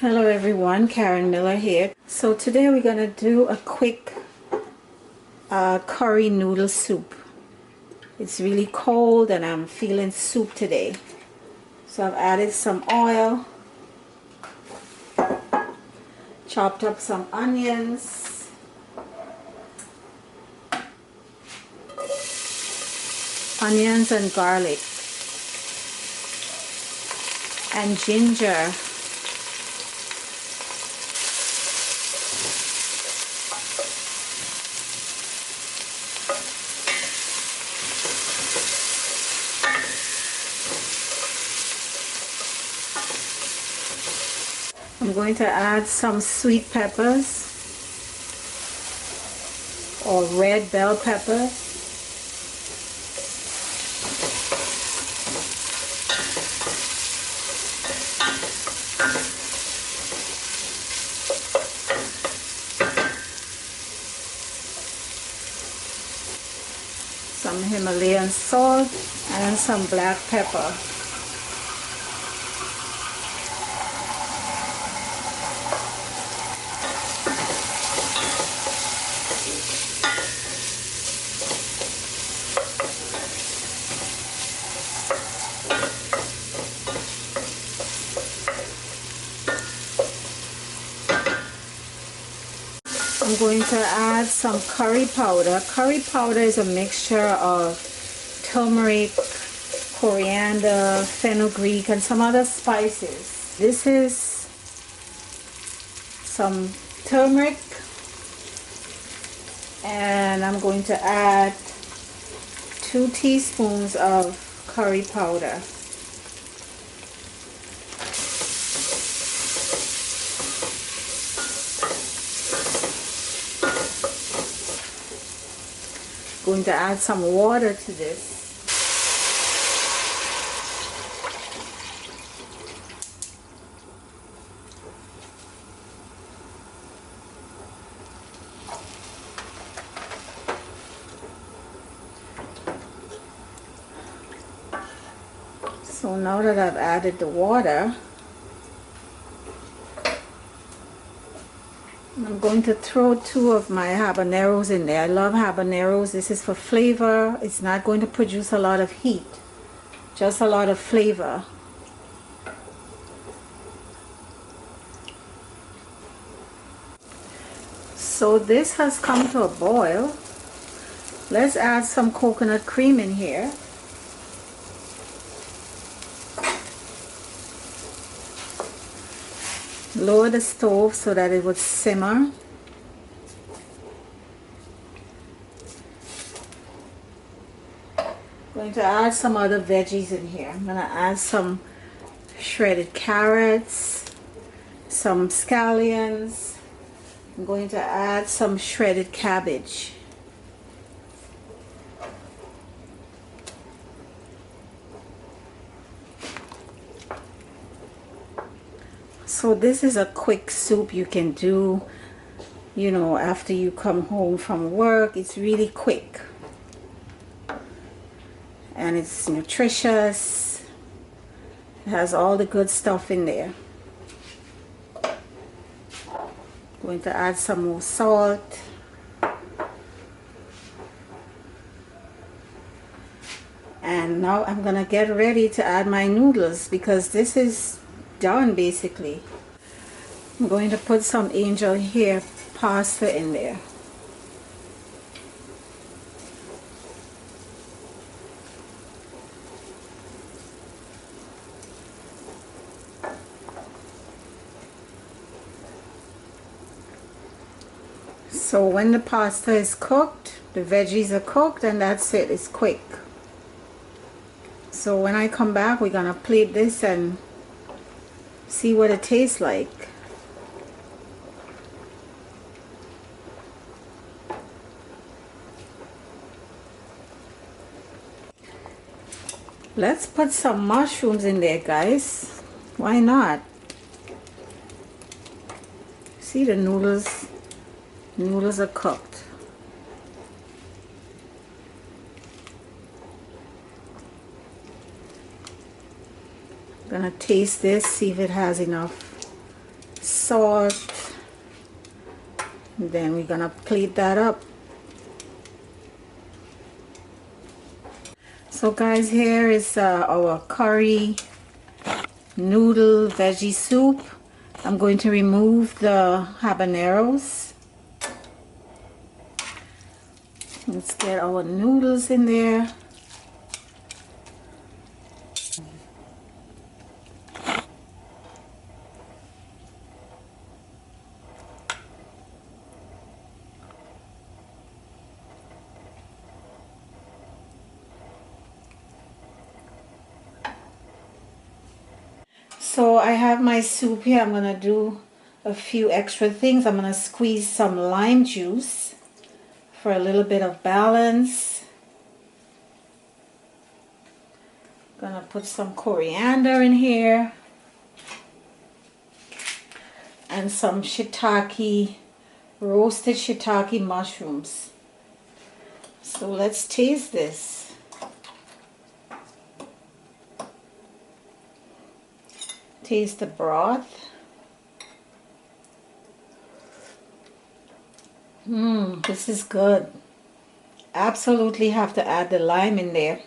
Hello everyone, Karen Miller here. So today we're going to do a quick curry noodle soup. It's really cold and I'm feeling soup today. So I've added some oil, chopped up some onions, and garlic, and ginger. I'm going to add some sweet peppers or red bell peppers. Some Himalayan salt and some black pepper. I'm going to add some curry powder. Curry powder is a mixture of turmeric, coriander, fenugreek, and some other spices. This is some turmeric, and I'm going to add 2 teaspoons of curry powder. Going to add some water to this. So now that I've added the water, I'm going to throw 2 of my habaneros in there. I love habaneros. This is for flavor. It's not going to produce a lot of heat, just a lot of flavor. So this has come to a boil. Let's add some coconut cream in here. Lower the stove so that it would simmer. Going to add some other veggies in here. I'm going to add some shredded carrots, some scallions. I'm going to add some shredded cabbage. So this is a quick soup you can do, you know, after you come home from work. It's really quick. And it's nutritious. It has all the good stuff in there. Going to add some more salt. And now I'm gonna get ready to add my noodles because this is done basically. I'm going to put some angel hair pasta in there. So when the pasta is cooked, the veggies are cooked, and that's it. It's quick. So when I come back, we're gonna plate this and see what it tastes like. Let's put some mushrooms in there, guys. Why not? See, the noodles are cooked. I'm gonna taste this, see if it has enough salt. Then we're gonna plate that up. So guys, here is our curry noodle veggie soup. I'm going to remove the habaneros. Let's get our noodles in there. So I have my soup here. I'm gonna do a few extra things. I'm gonna squeeze some lime juice for a little bit of balance. Gonna put some coriander in here and some shiitake, roasted shiitake mushrooms. So let's taste this. Taste the broth. This is good. Absolutely have to add the lime in there.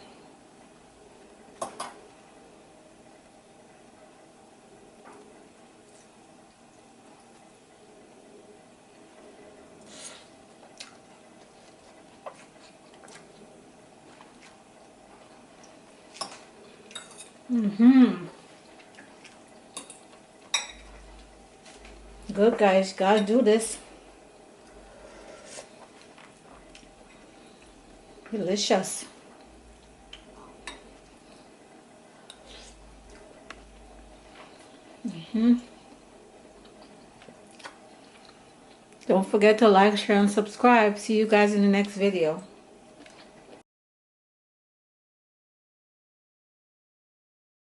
Good guys, gotta do this. Delicious. Don't forget to like, share, and subscribe. See you guys in the next video.